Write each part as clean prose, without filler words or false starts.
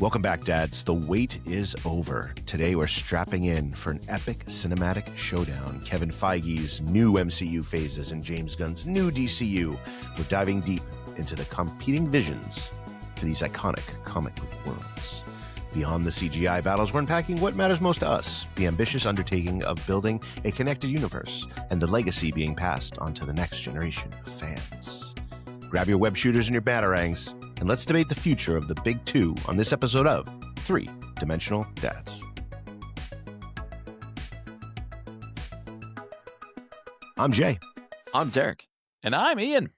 Welcome back, dads. The wait is over. Today we're strapping in for an epic cinematic showdown. Kevin Feige's new MCU phases and James Gunn's new DCU. We're diving deep into the competing visions for these iconic comic book worlds. Beyond the CGI battles, we're unpacking what matters most to us, the ambitious undertaking of building a connected universe and the legacy being passed on to the next generation of fans. Grab your web shooters and your batarangs, and let's debate the future of the big two on this episode of Three-Dimensional Dads. I'm Jay. I'm Derrick. And I'm Ian.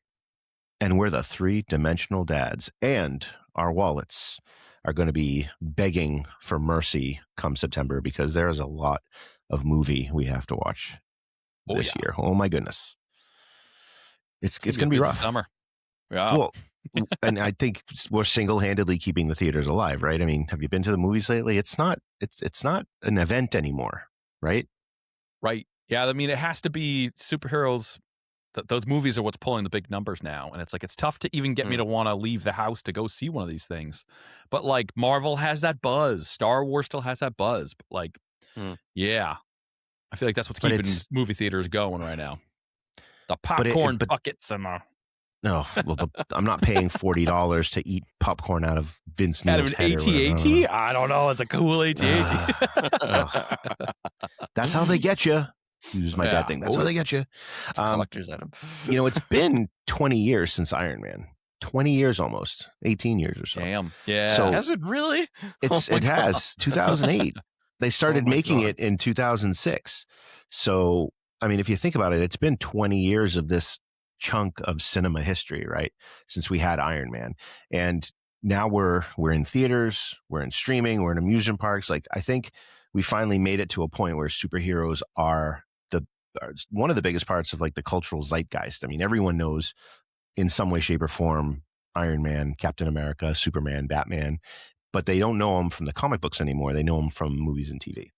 And we're the Three-Dimensional Dads. And our wallets are going to be begging for mercy come September because there is a lot of movie we have to watch this year. Oh, my goodness. It's going to be rough. Summer. Yeah. Well, and I think we're single-handedly keeping the theaters alive, right? I mean, have you been to the movies lately? It's not an event anymore, right? Right. Yeah. I mean, it has to be superheroes. Those movies are what's pulling the big numbers now. And it's like, it's tough to even get me to want to leave the house to go see one of these things. But like Marvel has that buzz. Star Wars still has that buzz. But like, yeah, I feel like that's what's keeping movie theaters going right now. The popcorn buckets and the... No, well, I'm not paying $40 to eat popcorn out of Vince Neil's head. Out of an AT-AT? I don't know. It's a cool AT-AT. That's how they get you. Use my dad thing. That's how they get you. It's a collector's item. You know, it's been 20 years since Iron Man. 20 years almost. 18 years or so. Damn. Yeah. So has it really? It has. 2008. They started making it in 2006. So, I mean, if you think about it, it's been 20 years of this chunk of cinema history, right? Since we had Iron Man. And now we're in theaters, we're in streaming, we're in amusement parks. Like, I think we finally made it to a point where superheroes are one of the biggest parts of like the cultural zeitgeist. I mean, everyone knows in some way, shape, or form Iron Man, Captain America, Superman, Batman, but they don't know them from the comic books anymore. They know them from movies and TV.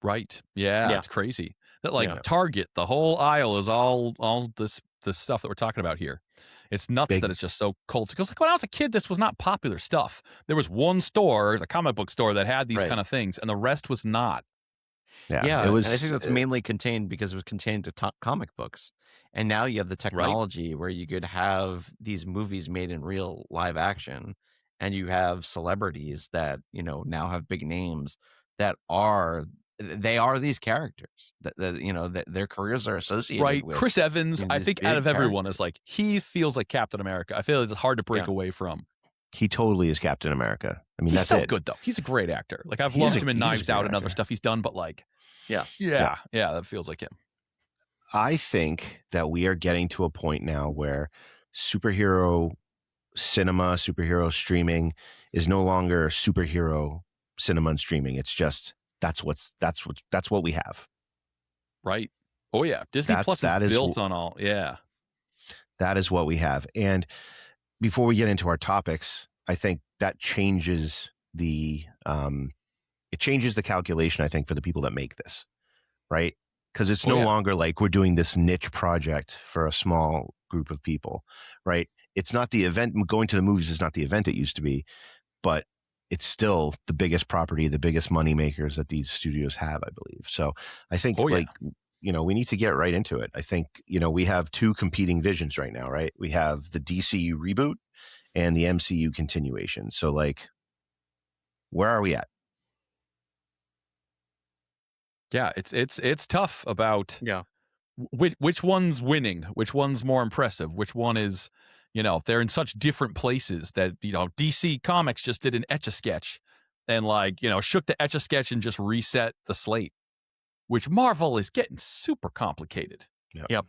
Right. Yeah. It's crazy. That like Target, the whole aisle is all this stuff that we're talking about here. It's nuts that it's just so cult. Because like when I was a kid, this was not popular stuff. There was one store, the comic book store, that had these kind of things, and the rest was not. Yeah, it was. And I think that's mainly contained because it was contained to comic books. And now you have the technology where you could have these movies made in real live action, and you have celebrities that, you know, now have big names that are these characters that you know that their careers are associated with. Chris Evans, I think out of everyone is like, he feels like Captain America. I feel like it's hard to break away from. He totally is Captain America. I mean, he's that's so good though. He's a great actor. Like I've loved him in Knives Out and other stuff he's done, but like, yeah, that feels like him. I think that we are getting to a point now where superhero cinema, superhero streaming is no longer superhero cinema and streaming. It's just that's what we have. Right. Oh yeah. Disney Plus is built on all. Yeah. That is what we have. And before we get into our topics, I think that changes the calculation, I think, for the people that make this, right? Because it's no longer like we're doing this niche project for a small group of people, right? It's not the event. Going to the movies is not the event it used to be, but it's still the biggest property, the biggest money makers that these studios have, I believe. So I think you know, we need to get right into it. I think, you know, we have two competing visions right now, right? We have the DCU reboot and the MCU continuation. So like, where are we at? Yeah, it's tough about which one's winning, which one's more impressive, which one is, you know, they're in such different places that, you know, DC Comics just did an Etch-a-Sketch and like, you know, shook the Etch-a-Sketch and just reset the slate, which Marvel is getting super complicated. Yep.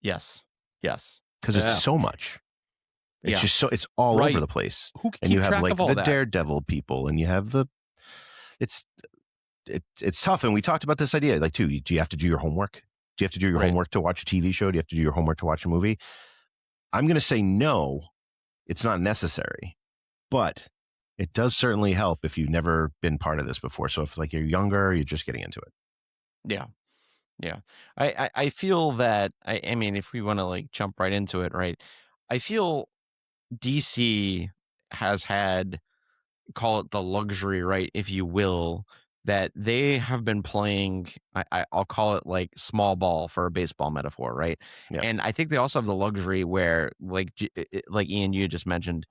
Yes. Because it's so much. It's just so, it's all over the place. Who can and keep you have track like of all the that? Daredevil people, and you have it's tough. And we talked about this idea, like, too, do you have to do your homework? Do you have to do your homework to watch a TV show? Do you have to do your homework to watch a movie? I'm going to say no, it's not necessary, but it does certainly help if you've never been part of this before. So if like you're younger, you're just getting into it. Yeah. I feel that, I mean, if we want to like jump right into it, right? I feel DC has had, call it the luxury, right, if you will, that they have been playing, I'll call it like small ball for a baseball metaphor, right? Yeah. And I think they also have the luxury where, like Ian, you just mentioned,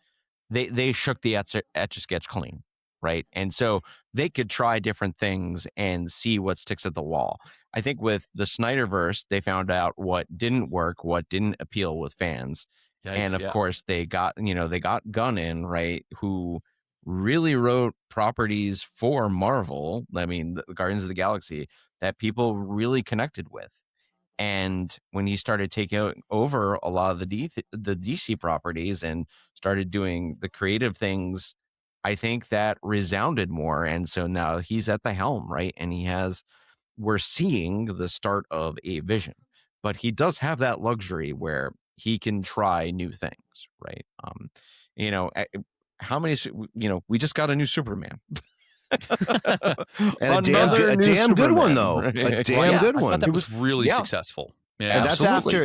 they shook the Etch-a-Sketch clean, right? And so they could try different things and see what sticks at the wall. I think with the Snyderverse, they found out what didn't work, what didn't appeal with fans. Yikes, and of course they got Gunn in, right, who really wrote properties for Marvel. I mean, the Guardians of the Galaxy, that people really connected with. And when he started taking over a lot of the DC properties and started doing the creative things, I think that resounded more. And so now he's at the helm, right? And we're seeing the start of a vision. But he does have that luxury where he can try new things, right? How many, we just got a new Superman. And a damn good one, though. A damn good one. It was really successful. Yeah, and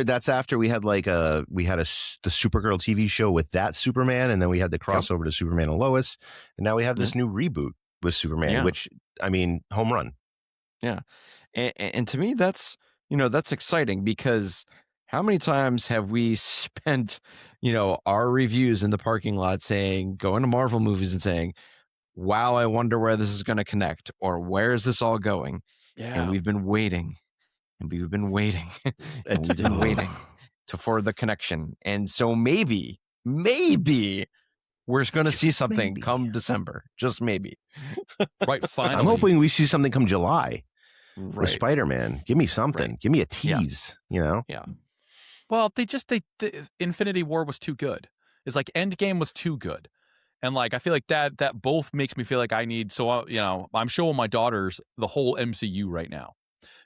that's after we had the Supergirl TV show with that Superman, and then we had the crossover to Superman and Lois, and now we have this new reboot with Superman, which, I mean, home run. Yeah, and to me that's exciting, because how many times have we spent our reviews in the parking lot going to Marvel movies and saying, wow, I wonder where this is going to connect, or where is this all going? And we've been waiting. And we've been waiting, and we've been waiting for the connection. And so maybe we're going to see something come December. Just maybe. Right, finally. I'm hoping we see something come July with Spider-Man. Give me something. Give me a tease, Yeah. Well, the Infinity War was too good. It's like Endgame was too good. And I feel like that both makes me feel like I need, I'm showing my daughters the whole MCU right now.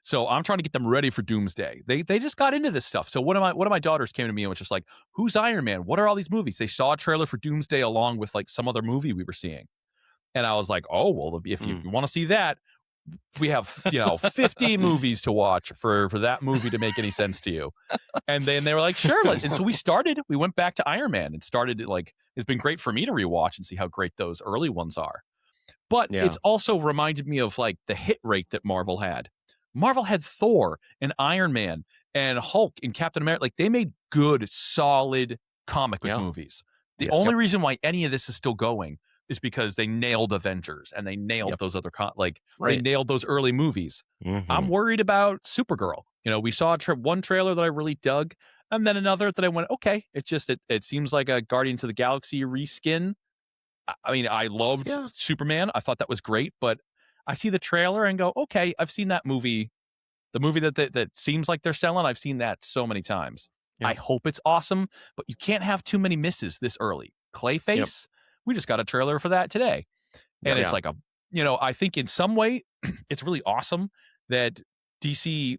So I'm trying to get them ready for Doomsday. They just got into this stuff. So one of my daughters came to me and was just like, who's Iron Man? What are all these movies? They saw a trailer for Doomsday along with some other movie we were seeing. And I was like, oh, well, if you want to see that, we have, 15 movies to watch for that movie to make any sense to you. And then they were like, sure. And so we went back to Iron Man and started it's been great for me to rewatch and see how great those early ones are. But it's also reminded me of the hit rate that Marvel had. Marvel had Thor and Iron Man and Hulk and Captain America. They made good, solid comic book movies. The only reason why any of this is still going is because they nailed Avengers and they nailed those other they nailed those early movies. Mm-hmm. I'm worried about Supergirl. We saw one trailer that I really dug, and then another that I went, okay, it seems like a Guardians of the Galaxy reskin. I mean, I loved Superman. I thought that was great, but I see the trailer and go, okay, I've seen that movie. The movie that seems like they're selling, I've seen that so many times. Yeah. I hope it's awesome, but you can't have too many misses this early. Clayface, we just got a trailer for that today. And it's I think in some way, it's really awesome that DC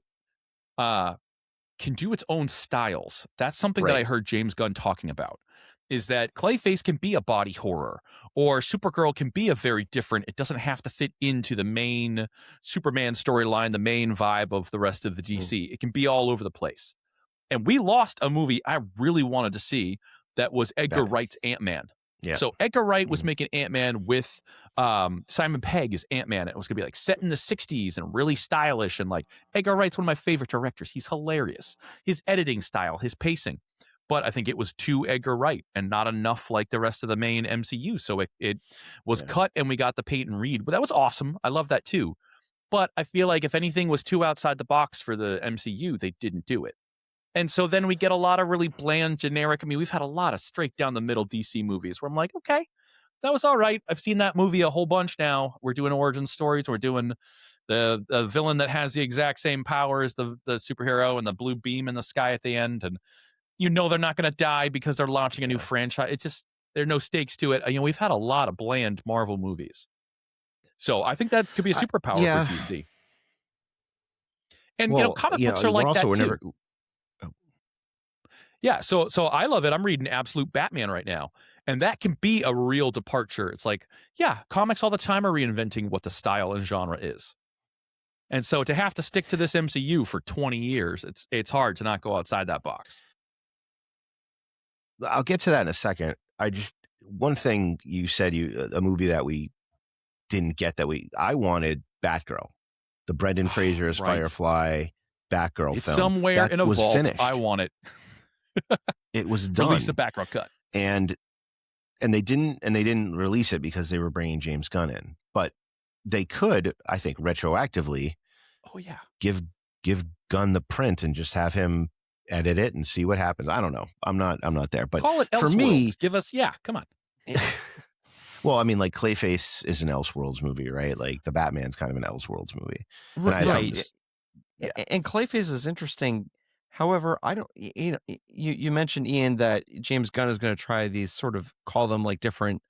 can do its own styles. That's something that I heard James Gunn talking about. Is that Clayface can be a body horror, or Supergirl can be a very different, it doesn't have to fit into the main Superman storyline, the main vibe of the rest of the DC. It can be all over the place. And we lost a movie I really wanted to see that was Edgar Wright's Ant-Man. Yeah. So Edgar Wright was making Ant-Man with Simon Pegg as Ant-Man. It was going to be set in the 60s and really stylish. And Edgar Wright's one of my favorite directors. He's hilarious. His editing style, his pacing. But I think it was too Edgar Wright and not enough like the rest of the main MCU. So it was cut, and we got the Peyton Reed. But that was awesome. I love that too. But I feel like if anything was too outside the box for the MCU, they didn't do it. And so then we get a lot of really bland, generic. I mean, we've had a lot of straight down the middle DC movies where I'm like, okay, that was all right. I've seen that movie a whole bunch now. We're doing origin stories. We're doing the villain that has the exact same power as the superhero and the blue beam in the sky at the end. And they're not going to die because they're launching a new franchise. It's just, there are no stakes to it. We've had a lot of bland Marvel movies. So I think that could be a superpower for DC. And, comic books are like that too. Yeah, so I love it. I'm reading Absolute Batman right now. And that can be a real departure. It's comics all the time are reinventing what the style and genre is. And so to have to stick to this MCU for 20 years, it's hard to not go outside that box. I'll get to that in a second. One thing you said, a movie that we didn't get I wanted Batgirl, the Brendan Fraser's Right. Firefly Batgirl It's film. somewhere that in a was vault. finished. I want it. It was done. Release the Batgirl cut. And they didn't release it because they were bringing James Gunn in. But they could, I think, retroactively. Oh yeah. Give Gunn the print and just have him edit it and see what happens. I don't know. I'm not there. But call it for me, give us come on. Well, I mean, like Clayface is an Elseworlds movie, right? Like the Batman's kind of an Elseworlds movie, right? And Clayface is interesting. However, I don't. You mentioned, Ian, that James Gunn is going to try these sort of, call them like different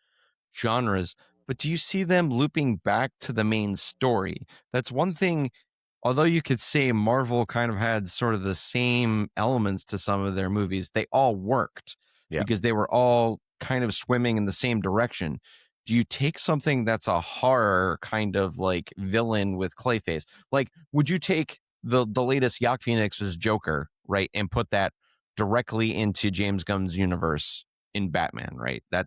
genres, but do you see them looping back to the main story? That's one thing. Although you could say Marvel kind of had sort of the same elements to some of their movies, they all worked because they were all kind of swimming in the same direction. Do you take something that's a horror kind of like villain with Clayface? Like, would you take the latest Joaquin Phoenix's Joker, right, and put that directly into James Gunn's universe in Batman, right? That,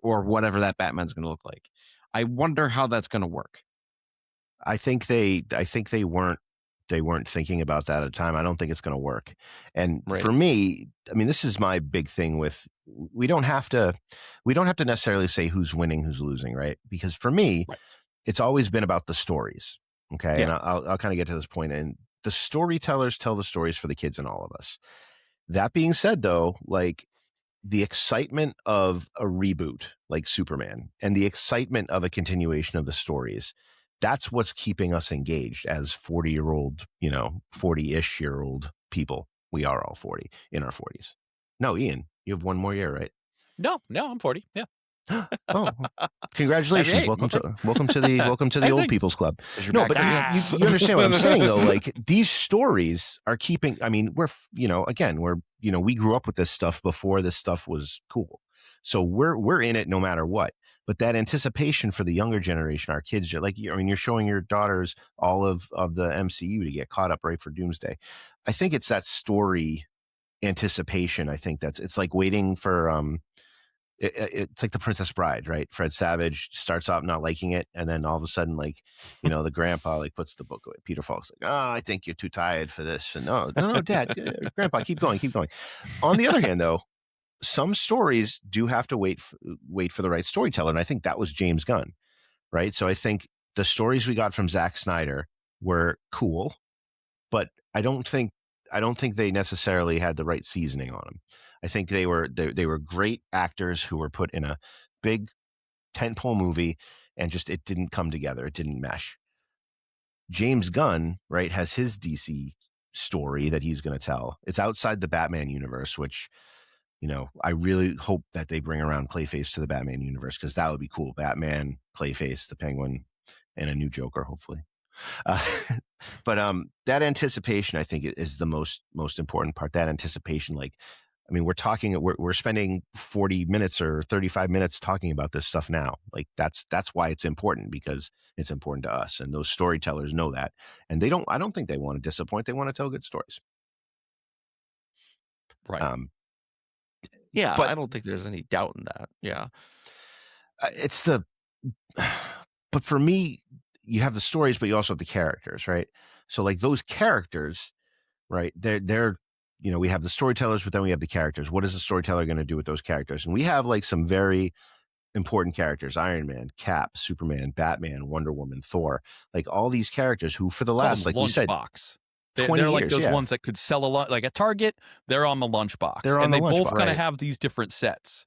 or whatever that Batman's going to look like. I wonder how that's going to work. I think they weren't thinking about that at the time. I don't think it's going to work. And for me, I mean, this is my big thing with, we don't have to necessarily say who's winning, who's losing, right? Because for me, it's always been about the stories. Okay. Yeah. And I'll kind of get to this point. And the storytellers tell the stories for the kids and all of us. That being said, though, like the excitement of a reboot like Superman and the excitement of a continuation of the stories, that's what's keeping us engaged as 40-year-old, 40-ish year old people. We are all 40 in our 40s. No, Ian, you have one more year, right? No, I'm 40. Yeah. Oh, congratulations! Welcome to the old people's club. No, but you understand what I'm saying, though. Like these stories are keeping. I mean, we grew up with this stuff before this stuff was cool, so we're in it no matter what. But that anticipation for the younger generation, our kids, like, I mean, you're showing your daughters all of the MCU to get caught up right for Doomsday. I think it's that story anticipation. I think it's like waiting for it's like The Princess Bride, right? Fred Savage starts off not liking it, and then all of a sudden, like, the grandpa like puts the book away. Peter Falk's like, "Oh, I think you're too tired for this." And no, Dad, Grandpa, keep going. On the other hand, though, some stories do have to wait for the right storyteller, and I think that was James Gunn, right? So I think the stories we got from Zack Snyder were cool, but I don't think they necessarily had the right seasoning on them. I think they were great actors who were put in a big tentpole movie, and just it didn't come together. It didn't mesh. James Gunn, right, has his DC story that he's going to tell. It's outside the Batman universe, which, I really hope that they bring around Clayface to the Batman universe, because that would be cool. Batman, Clayface, the Penguin, and a new Joker, hopefully. But that anticipation, I think, is the most important part. That anticipation, like, I mean, we're spending 40 minutes or 35 minutes talking about this stuff now. Like that's why it's important, because it's important to us, and those storytellers know that, and I don't think they want to disappoint. They want to tell good stories. Right. But I don't think there's any doubt in that. Yeah. But for me, you have the stories, but you also have the characters, right? So like those characters, right? They're we have the storytellers, but then we have the characters. What is the storyteller going to do with those characters? And we have like some very important characters: Iron Man, Cap, Superman, Batman, Wonder Woman, Thor. Like all these characters who, for the last, like we said, box. 20 they're like years, those ones that could sell a lot. Like at Target, they're on the lunchbox. And they both kind of have these different sets.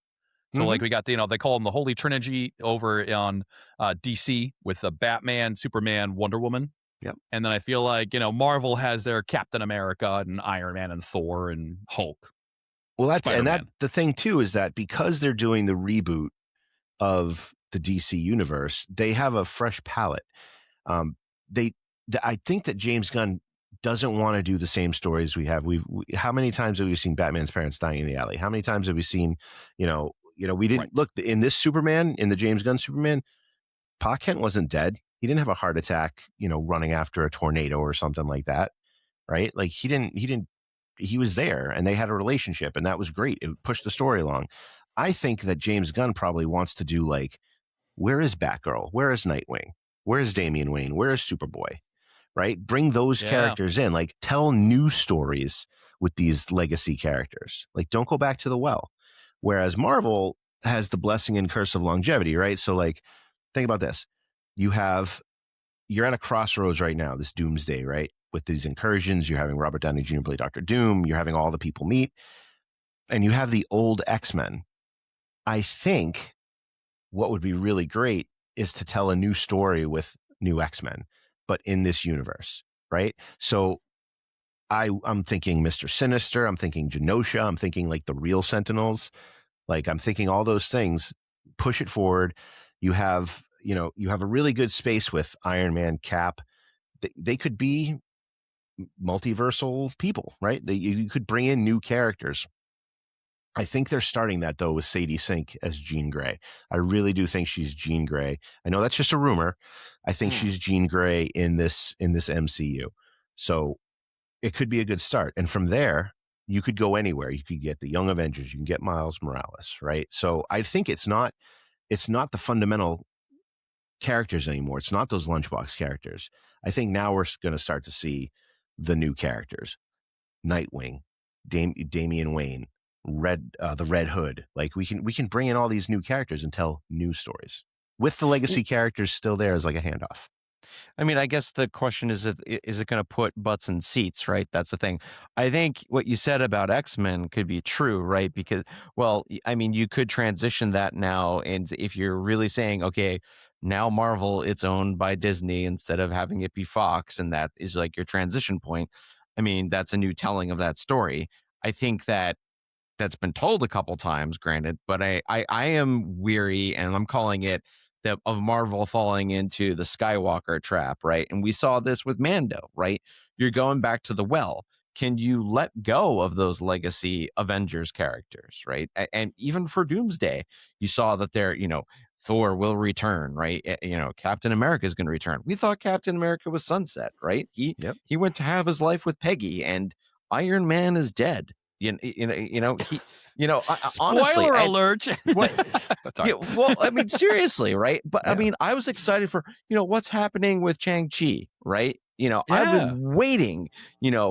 So like we got, they call them the Holy Trinity over on DC with the Batman, Superman, Wonder Woman. Yep. And then I feel like, Marvel has their Captain America and Iron Man and Thor and Hulk. Well, the thing too is that because they're doing the reboot of the DC universe, they have a fresh palette. I think that James Gunn doesn't want to do the same stories we have. How many times have we seen Batman's parents dying in the alley? How many times have we seen, we didn't look in this Superman, in the James Gunn Superman, Pa Kent wasn't dead. He didn't have a heart attack, running after a tornado or something like that. Right. Like he didn't he was there and they had a relationship, and that was great. It pushed the story along. I think that James Gunn probably wants to do like, where is Batgirl? Where is Nightwing? Where is Damian Wayne? Where is Superboy? Right? Bring those characters in, like tell new stories with these legacy characters. Like, don't go back to the well. Whereas Marvel has the blessing and curse of longevity, right? So like, think about this. You're at a crossroads right now, this doomsday, right? With these incursions, you're having Robert Downey Jr. play Dr. Doom, you're having all the people meet, and you have the old X-Men. I think what would be really great is to tell a new story with new X-Men, but in this universe, right? So I'm thinking Mr. Sinister, I'm thinking Genosha, I'm thinking like the real Sentinels, like I'm thinking all those things. Push it forward. You have a really good space with Iron Man, Cap. They could be multiversal people, right? You could bring in new characters. I think they're starting that though with Sadie Sink as Jean Grey. I really do think she's Jean Grey. I know that's just a rumor. I think she's Jean Grey in this MCU. So it could be a good start. And from there, you could go anywhere. You could get the Young Avengers, you can get Miles Morales, right? So I think it's not the fundamental characters anymore. It's not those lunchbox characters. I think now we're going to start to see the new characters. Nightwing, Damian Wayne, the Red Hood. Like we can bring in all these new characters and tell new stories with the legacy characters still there as like a handoff. I mean, I guess the question is it going to put butts in seats, right? That's the thing. I think what you said about X-Men could be true, right? Because, well, I mean, you could transition that now. And if you're really saying, okay, now Marvel, it's owned by Disney instead of having it be Fox, and that is like your transition point. I mean, that's a new telling of that story. I think that's been told a couple times, granted, but I am weary, and I'm calling it of Marvel falling into the Skywalker trap, right? And we saw this with Mando, right? You're going back to the well. Can you let go of those legacy Avengers characters, right? And even for Doomsday, you saw that Thor will return, right? Captain America is going to return. We thought Captain America was sunset, right? He went to have his life with Peggy, and Iron Man is dead. Honestly, spoiler alert. Well, I mean, seriously, right? But I mean, I was excited for what's happening with Shang-Chi, right? I've been waiting,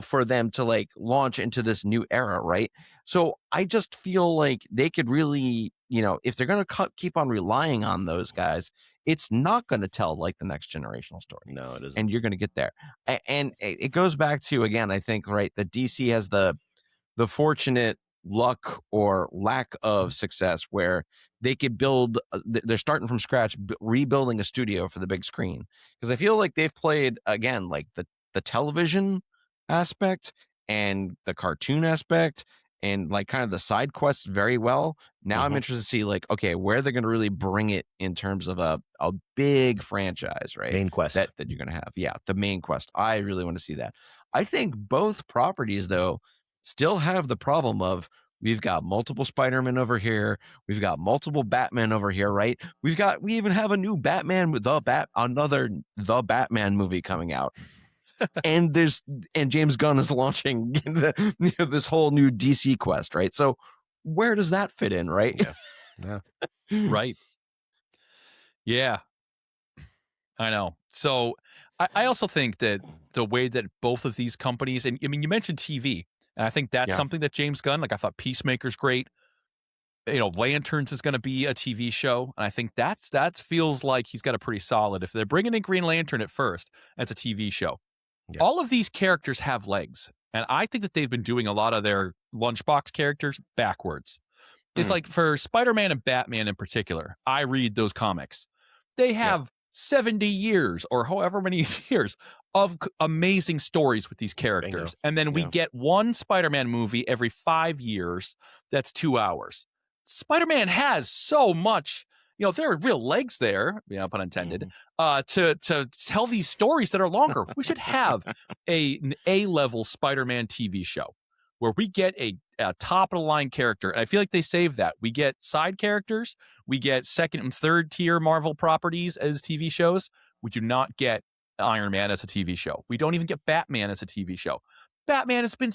for them to like launch into this new era, right? So I just feel like they could really, if they're going to keep on relying on those guys, it's not going to tell like the next generational story. No, it isn't. And you're going to get there. And it goes back to, again, I think, right, that DC has the fortunate luck or lack of success where they could build, they're starting from scratch, rebuilding a studio for the big screen. Because I feel like they've played, again, like the television aspect and the cartoon aspect and like kind of the side quests very well. Now I'm interested to see like, okay, where they're going to really bring it in terms of a big franchise, right? Main quest. That you're going to have. Yeah, the main quest. I really want to see that. I think both properties, though, still have the problem of we've got multiple Spider-Man over here. We've got multiple Batman over here, right? We even have a new Batman with the Batman movie coming out. and James Gunn is launching this whole new DC quest, right? So where does that fit in, right? Yeah. Right. Yeah. I know. So I also think that the way that both of these companies, and I mean, you mentioned TV, and I think that's something that James Gunn, like I thought Peacemaker's great. Lanterns is going to be a TV show, and I think that feels like he's got a pretty solid. If they're bringing in Green Lantern at first, that's a TV show. Yeah. All of these characters have legs, and I think that they've been doing a lot of their lunchbox characters backwards. It's like for Spider-Man and Batman in particular, I read those comics. They have 70 years or however many years of amazing stories with these characters. Bingo. And then we get one Spider-Man movie every 5 years that's 2 hours. Spider-Man has so much, there are real legs there, pun intended, to tell these stories that are longer. We should have an A-level Spider-Man TV show where we get a top-of-the-line character. And I feel like they saved that. We get side characters. We get second and third tier Marvel properties as TV shows. We do not get Iron Man as a TV show. We don't even get Batman as a TV show. Batman has been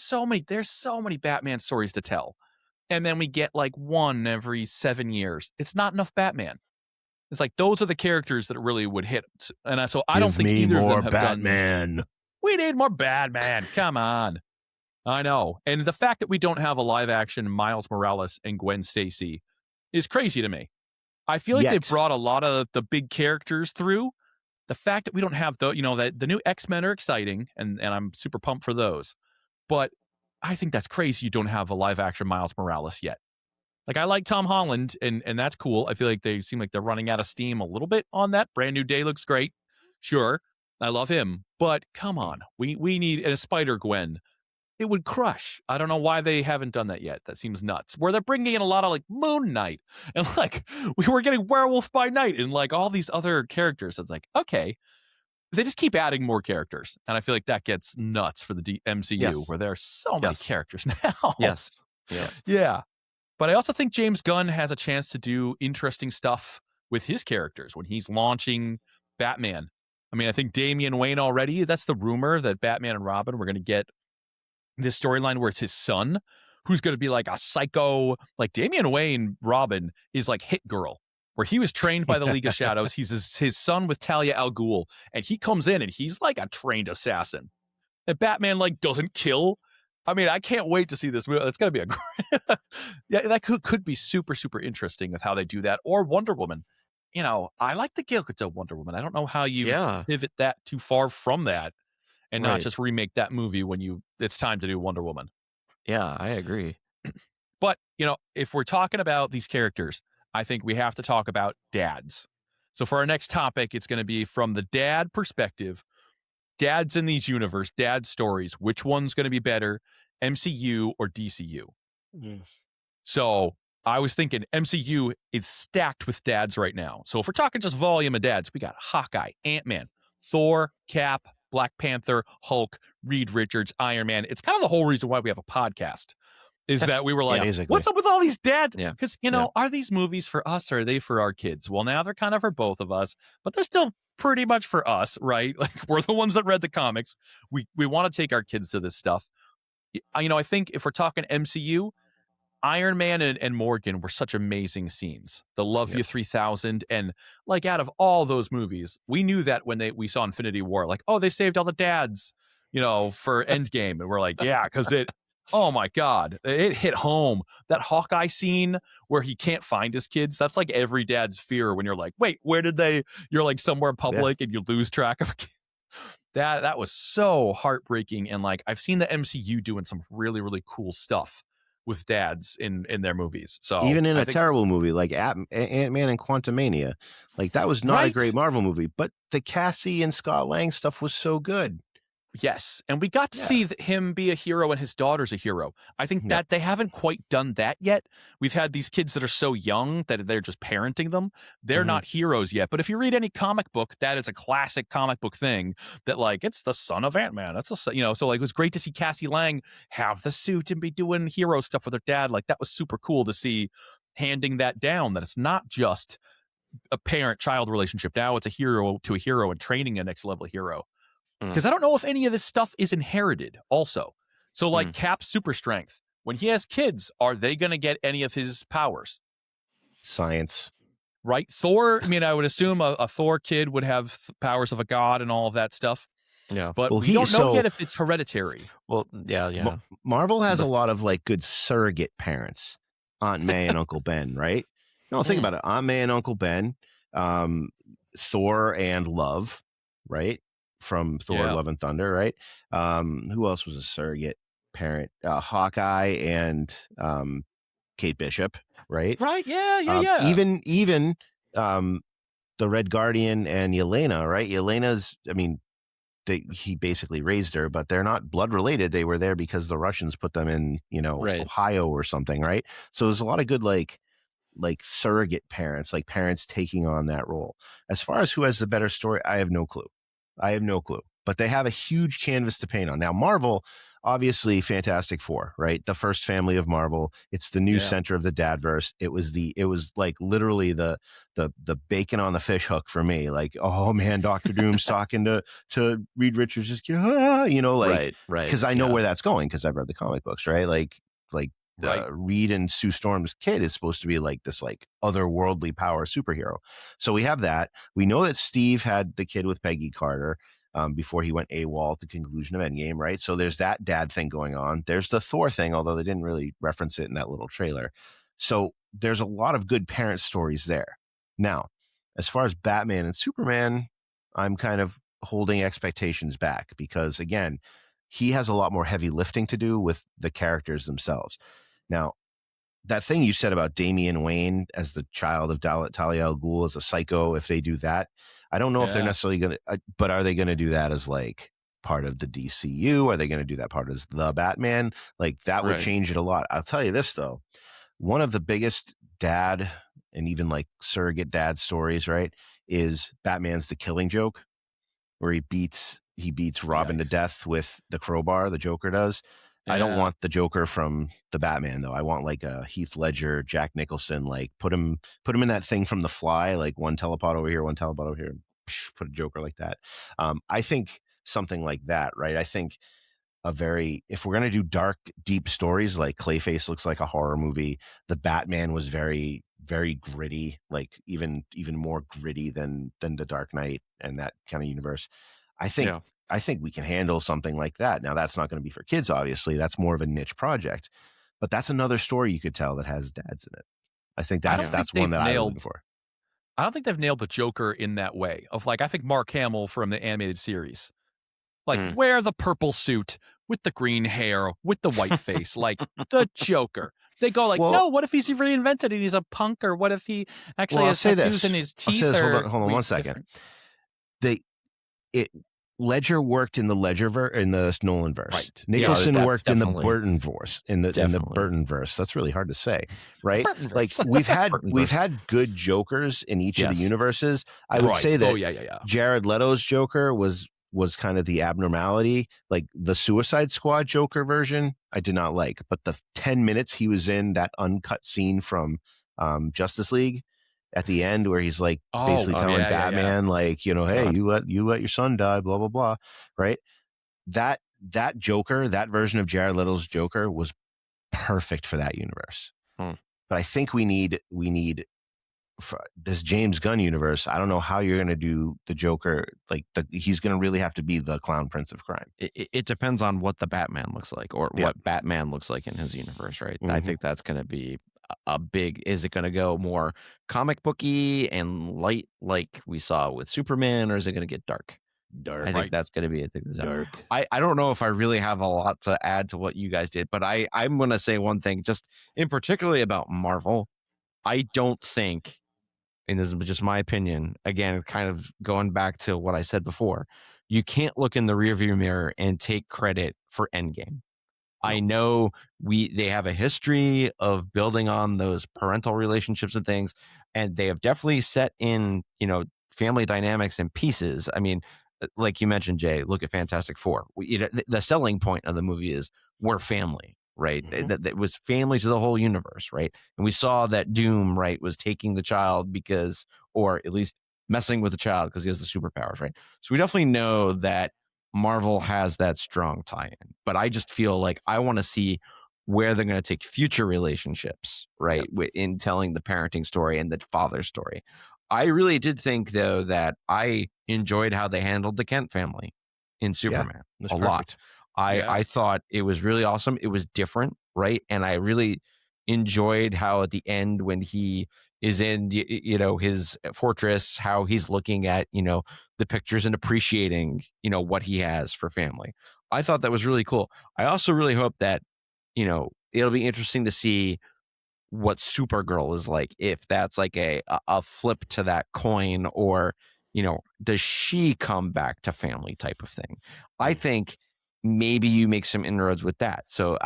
there's so many Batman stories to tell. And then we get like one every 7 years. It's not enough Batman. It's like those are the characters that really would hit. And so I don't think either of them have Batman. done. We need more Batman. Come on. I know. And the fact that we don't have a live action Miles Morales and Gwen Stacy is crazy to me. I feel like they've brought a lot of the big characters through. The fact that we don't have that the new X-Men are exciting, and I'm super pumped for those. But I think that's crazy you don't have a live action Miles Morales yet. Like, I like Tom Holland, and that's cool. I feel like they seem like they're running out of steam a little bit on that. Brand New Day looks great. Sure. I love him. But come on. We need a Spider-Gwen. It would crush. I don't know why they haven't done that yet. That seems nuts. Where they're bringing in a lot of like Moon Knight, and like we were getting Werewolf by Night and like all these other characters. It's like, okay, they just keep adding more characters, and I feel like that gets nuts for the MCU where there are so many characters now. Yes. Yeah. But I also think James Gunn has a chance to do interesting stuff with his characters when he's launching Batman. I mean, I think Damian Wayne already, that's the rumor that Batman and Robin were going to get this storyline where it's his son who's going to be like a psycho. Like Damian Wayne Robin is like Hit Girl, where he was trained by the League of Shadows. He's his son with Talia al Ghul, and he comes in and he's like a trained assassin. And Batman like doesn't kill. I mean, I can't wait to see this movie. It's going to be a yeah, that could be super, super interesting with how they do that. Or Wonder Woman. You know, I like the Gal Gadot Wonder Woman. I don't know how you pivot that too far from that and not just remake that movie when it's time to do Wonder Woman. Yeah, I agree. But, you know, if we're talking about these characters, I think we have to talk about dads. So for our next topic, it's going to be from the dad perspective. Dads in these universe, dad stories. Which one's going to be better, MCU or DCU? So I was thinking MCU is stacked with dads right now. So if we're talking just volume of dads, we got Hawkeye, Ant-Man, Thor, Cap, Black Panther, Hulk, Reed Richards, Iron Man. It's kind of the whole reason why we have a podcast is that we were like, what's up with all these dads? Because, you know, are these movies for us or are they for our kids? Well, now they're kind of for both of us, but they're still pretty much for us, right? Like we're the ones that read the comics. We want to take our kids to this stuff. You know, I think if we're talking MCU, Iron Man and Morgan were such amazing scenes. The Love You 3000, and like out of all those movies, we knew that when we saw Infinity War, like, oh, they saved all the dads, you know, for Endgame, and we're like, yeah, because oh my God, it hit home. That Hawkeye scene where he can't find his kids, that's like every dad's fear when you're like, wait, where did you're like somewhere public and you lose track of a kid. That was so heartbreaking, and like I've seen the MCU doing some really, really cool stuff with dads in their movies. So even in a terrible movie like Ant-Man and Quantumania, like that was not a great Marvel movie, but the Cassie and Scott Lang stuff was so good. Yes, and we got to see him be a hero and his daughter's a hero. I think that they haven't quite done that yet. We've had these kids that are so young that they're just parenting them. They're not heroes yet. But if you read any comic book, that is a classic comic book thing that like, it's the son of Ant-Man. That's you know, so like it was great to see Cassie Lang have the suit and be doing hero stuff with her dad. Like that was super cool to see handing that down, that it's not just a parent-child relationship. Now it's a hero to a hero and training a next level hero. Because I don't know if any of this stuff is inherited also. So like Cap's super strength, when he has kids, are they going to get any of his powers? Science. Right? Thor, I mean, I would assume a Thor kid would have powers of a god and all of that stuff. Yeah. But we don't know yet if it's hereditary. Well, yeah. Marvel has a lot of like good surrogate parents. Aunt May and Uncle Ben, right? No, think about it. Aunt May and Uncle Ben, Thor and Love, right? From Thor, Love and Thunder, right? Who else was a surrogate parent? Hawkeye and Kate Bishop, right? Right, yeah. Even the Red Guardian and Yelena, right? Yelena's, I mean, he basically raised her, but they're not blood related. They were there because the Russians put them in, you know, Ohio or something, right? So there's a lot of good like surrogate parents, like parents taking on that role. As far as who has the better story, I have no clue. But they have a huge canvas to paint on. Now, Marvel, obviously Fantastic Four, right? The first family of Marvel. It's the new center of the Dadverse. It was like literally the bacon on the fish hook for me. Like, oh man, Doctor Doom's talking to Reed Richards, just you know, like, right, because I know where that's going because I've read the comic books, right? Like Reed and Sue Storm's kid is supposed to be like this like otherworldly power superhero. So we have that. We know that Steve had the kid with Peggy Carter before he went AWOL at the conclusion of Endgame, right? So there's that dad thing going on. There's the Thor thing, although they didn't really reference it in that little trailer. So there's a lot of good parent stories there. Now, as far as Batman and Superman, I'm kind of holding expectations back because, again, he has a lot more heavy lifting to do with the characters themselves. Now, that thing you said about Damian Wayne as the child of Talia al Ghul as a psycho, if they do that, I don't know if they're necessarily going to, but are they going to do that as like part of the DCU? Are they going to do that part as the Batman? Like that would change it a lot. I'll tell you this though, one of the biggest dad and even like surrogate dad stories, right, is Batman's The Killing Joke, where he beats Robin to death with the crowbar, the Joker does. I don't want the Joker from the Batman though. I want like a Heath Ledger, Jack Nicholson, like put him in that thing from The Fly, like one telepod over here, one telepod over here, and put a Joker like that. I think something like that, right? I think if we're going to do dark, deep stories, like Clayface looks like a horror movie. The Batman was very, very gritty, like even more gritty than the Dark Knight and that kind of universe. I think we can handle something like that. Now, that's not going to be for kids, obviously. That's more of a niche project. But that's another story you could tell that has dads in it. I think that's one that I'm looking for. I don't think they've nailed the Joker in that way. Of like, I think Mark Hamill from the animated series, like wear the purple suit with the green hair, with the white face, like the Joker. They go like, no, what if he's reinvented and he's a punk? Or what if he actually has tattoos in his teeth? Hold on 1 second. Ledger worked in the in the Nolan verse. Right. Nicholson worked in the Burton verse, in the Burton verse. That's really hard to say, right? Like we've had good Jokers in each of the universes. I would say that Jared Leto's Joker was kind of the abnormality. Like the Suicide Squad Joker version, I did not like, but the 10 minutes he was in that uncut scene from Justice League at the end where he's like basically telling Batman like, you know, hey, you let your son die, blah blah blah, right? That Joker, that version of Jared Leto's Joker was perfect for that universe. But I think we need for this James Gunn universe. I don't know how you're going to do the Joker. Like he's going to really have to be the clown prince of crime. It depends on what the Batman looks like or what Batman looks like in his universe, right? I think that's going to be a big. Is it going to go more comic booky and light like we saw with Superman, or is it going to get dark? I think that's going to be dark. I don't know if I really have a lot to add to what you guys did, but I'm going to say one thing, just in particularly about Marvel. I don't think, and this is just my opinion, again, kind of going back to what I said before, you can't look in the rearview mirror and take credit for Endgame. I know they have a history of building on those parental relationships and things, and they have definitely set in, family dynamics and pieces. I mean, like you mentioned, Jay, look at Fantastic Four. The selling point of the movie is we're family, right? That was families of the whole universe, right? And we saw that Doom, right, was taking the child because, or at least messing with the child because he has the superpowers, right? So we definitely know that Marvel has that strong tie-in, but I just feel like I want to see where they're going to take future relationships, right? In telling the parenting story and the father story. I really did think though that I enjoyed how they handled the Kent family in Superman a lot. I thought it was really awesome. It was different, right? And I really enjoyed how at the end when he is in, his fortress, how he's looking at, the pictures and appreciating, what he has for family. I thought that was really cool. I also really hope that, it'll be interesting to see what Supergirl is like, if that's like a flip to that coin, or, does she come back to family type of thing? I think maybe you make some inroads with that. So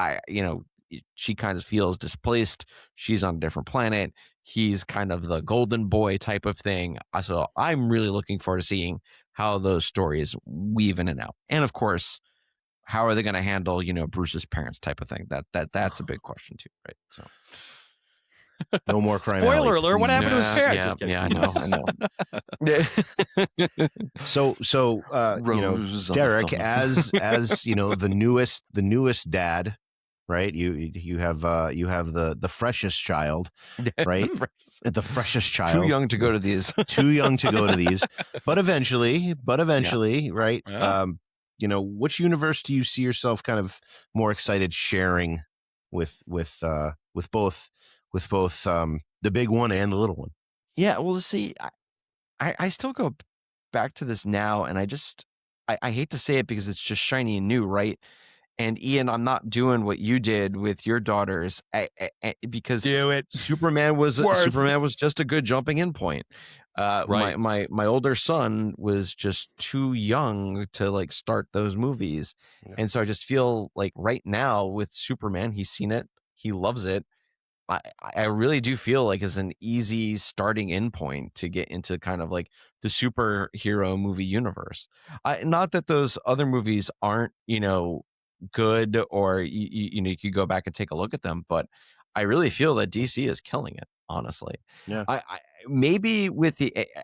she kind of feels displaced. She's on a different planet. He's kind of the golden boy type of thing. So I'm really looking forward to seeing how those stories weave in and out. And of course, how are they going to handle, Bruce's parents type of thing? That's a big question too, right? So no more crime. Spoiler alert! What happened to his parents? Yeah, I know. So Derrick, as the newest dad, right? You have the freshest child, right? The freshest child. Too young to go to these. Too young to go to these. But eventually, right? Yeah. Which universe do you see yourself kind of more excited sharing with both the big one and the little one? Yeah, well, see, I still go back to this now, and I hate to say it because it's just shiny and new, right? And Ian, I'm not doing what you did with your daughters, because do it. Superman was just a good jumping in point. Right. My older son was just too young to like start those movies, and so I just feel like right now with Superman, he's seen it, he loves it. I really do feel like it's an easy starting in point to get into kind of like the superhero movie universe. Not that those other movies aren't, good, or you could go back and take a look at them, but I really feel that DC is killing it, honestly. Yeah. I maybe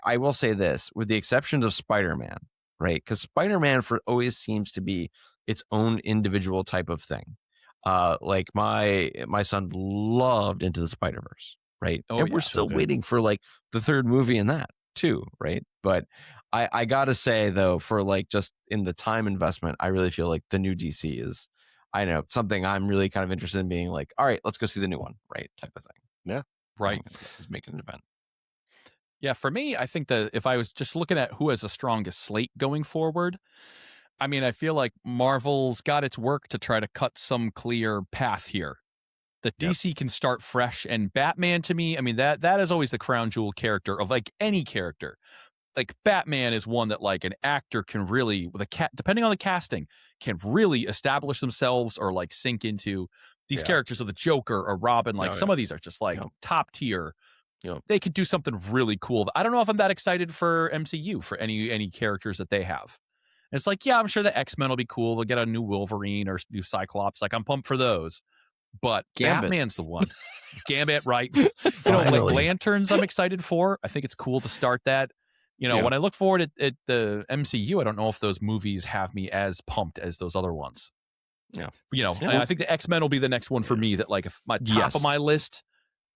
I will say this, with the exceptions of Spider-Man, right? Because Spider-Man always seems to be its own individual type of thing. Like my son loved Into the Spider-Verse, right? Oh, and we're still waiting for like the third movie in that too, right? But I gotta say though, for like just in the time investment, I really feel like the new DC is, I know, something I'm really kind of interested in being like, all right, let's go see the new one, right? Type of thing. Yeah. Right. Is making an event. Yeah, for me, I think that if I was just looking at who has the strongest slate going forward, I mean, I feel like Marvel's got its work to try to cut some clear path here. That DC can start fresh, and Batman, to me, I mean, that is always the crown jewel character of like any character. Like Batman is one that like an actor can really, with depending on the casting, can really establish themselves or like sink into. These characters of the Joker or Robin, like some of these are just like top tier. They could do something really cool. I don't know if I'm that excited for MCU for any characters that they have. It's like, yeah, I'm sure the X-Men will be cool. They'll get a new Wolverine or new Cyclops. Like, I'm pumped for those. But Gambit. Batman's the one. Gambit, right? Like Lanterns, I'm excited for. I think it's cool to start that. When I look forward at the MCU, I don't know if those movies have me as pumped as those other ones. Yeah. I think the X-Men will be the next one for me that, like, if my top of my list,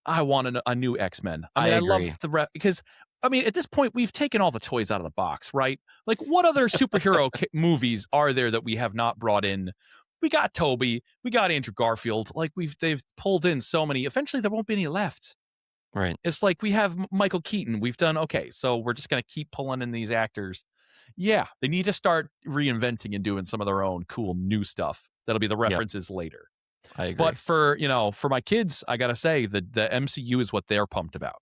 I want a new X-Men. I mean, I love because I mean, at this point, we've taken all the toys out of the box, right? Like, what other superhero movies are there that we have not brought in? We got Toby, we got Andrew Garfield. Like, they've pulled in so many. Eventually, there won't be any left. Right. It's like we have Michael Keaton. We've done okay, so we're just gonna keep pulling in these actors. Yeah, they need to start reinventing and doing some of their own cool new stuff. That'll be the references later. I agree. But for my kids, I gotta say the MCU is what they're pumped about.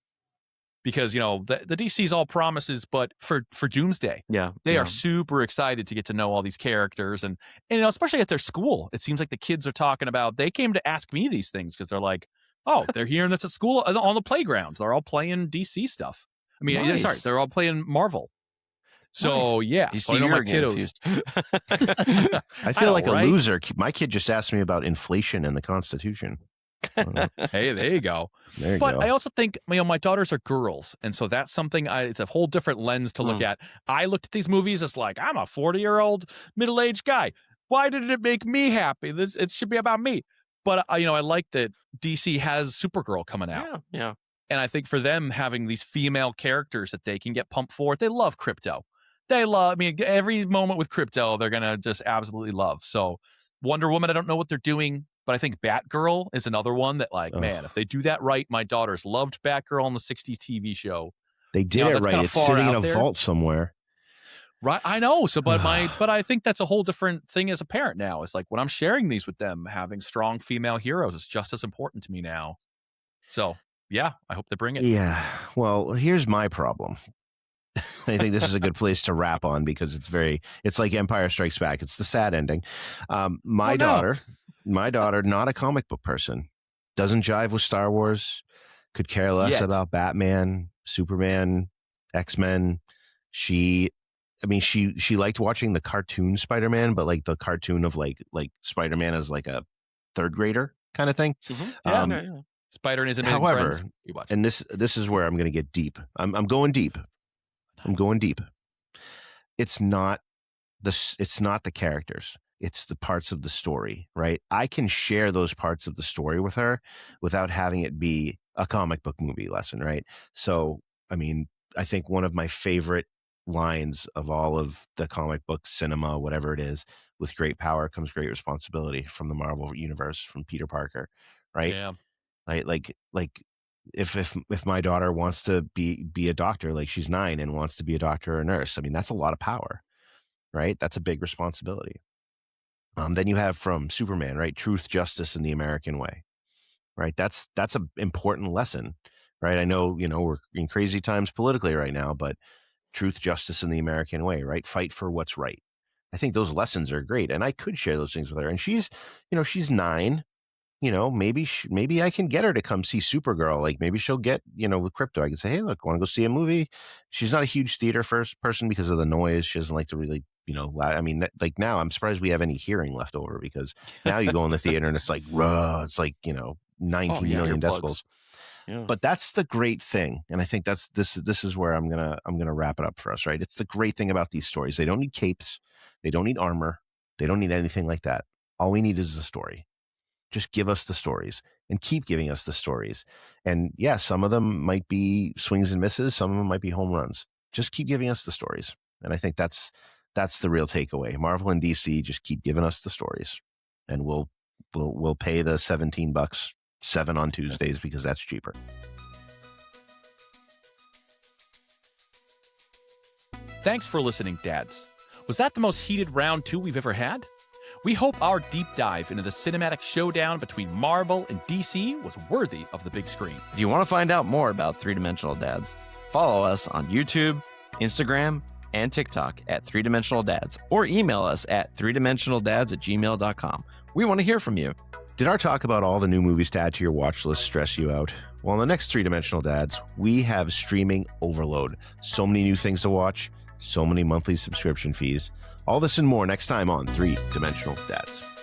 Because, the DC's all promises, but for Doomsday, they are super excited to get to know all these characters. And especially at their school, it seems like the kids are talking about, they came to ask me these things because they're like, oh, they're hearing this at school on the playground. They're all playing DC stuff. I mean, sorry, they're all playing Marvel. So, yeah. You so see, I know my kiddos. I feel like a loser. My kid just asked me about inflation and the Constitution. Hey, there you go. I also think, my daughters are girls, and so that's something it's a whole different lens to look at. I looked at these movies as like, I'm a 40-year-old middle-aged guy. Why did it make me happy? It should be about me. But I like that DC has Supergirl coming out. Yeah. And I think for them having these female characters that they can get pumped for, they love Crypto. Every moment with Crypto, they're gonna just absolutely love. So Wonder Woman, I don't know what they're doing. But I think Batgirl is another one that, like, man, if they do that right, my daughters loved Batgirl on the 60s TV show. They did it right. It's sitting in a vault somewhere. Right. I know. So, but I think that's a whole different thing as a parent now. It's like when I'm sharing these with them, having strong female heroes is just as important to me now. So, yeah, I hope they bring it. Yeah. Well, here's my problem. I think this is a good place to wrap on because it's like Empire Strikes Back. It's the sad ending. My daughter, not a comic book person, doesn't jive with Star Wars, could care less about Batman, Superman, X-Men. She I mean, she liked watching the cartoon Spider-Man, but like the cartoon of like Spider-Man as like a third grader kind of thing. Yeah. Spider and his amazing however, friends. You watch and this is where I'm going to get deep. I'm going deep. Nice. I'm going deep. It's not the characters. It's the parts of the story, right? I can share those parts of the story with her without having it be a comic book movie lesson, right? So, I mean, I think one of my favorite lines of all of the comic book cinema, whatever it is, with great power comes great responsibility, from the Marvel Universe, from Peter Parker, right? Yeah. Like if my daughter wants to be a doctor, like she's 9 and wants to be a doctor or a nurse, I mean, that's a lot of power, right? That's a big responsibility. Then you have from Superman, right? Truth, justice, and the American way, right? That's an important lesson, right? I know, we're in crazy times politically right now, but truth, justice, and the American way, right? Fight for what's right. I think those lessons are great, and I could share those things with her. And she's 9. Maybe I can get her to come see Supergirl. Like maybe she'll get, with Crypto, I can say, hey, look, want to go see a movie? She's not a huge theater first person because of the noise. She doesn't like to really, I mean, like now I'm surprised we have any hearing left over, because now you go in the theater and it's like, it's like, 19 million decibels. Yeah. But that's the great thing. And I think this is where I'm going to wrap it up for us, right? It's the great thing about these stories. They don't need capes. They don't need armor. They don't need anything like that. All we need is a story. Just give us the stories and keep giving us the stories. And yeah, some of them might be swings and misses. Some of them might be home runs. Just keep giving us the stories. And I think that's the real takeaway. Marvel and DC, just keep giving us the stories, and we'll pay the $17, 7 on Tuesdays, because that's cheaper. Thanks for listening, Dads. Was that the most heated round 2 we've ever had? We hope our deep dive into the cinematic showdown between Marvel and DC was worthy of the big screen. If you want to find out more about Three-Dimensional Dads, follow us on YouTube, Instagram, and TikTok at Three-Dimensional Dads, or email us at threedimensionaldads@gmail.com. We want to hear from you. Did our talk about all the new movies to add to your watch list stress you out? Well, in the next Three-Dimensional Dads, we have streaming overload. So many new things to watch, so many monthly subscription fees. All this and more next time on Three-Dimensional Dads.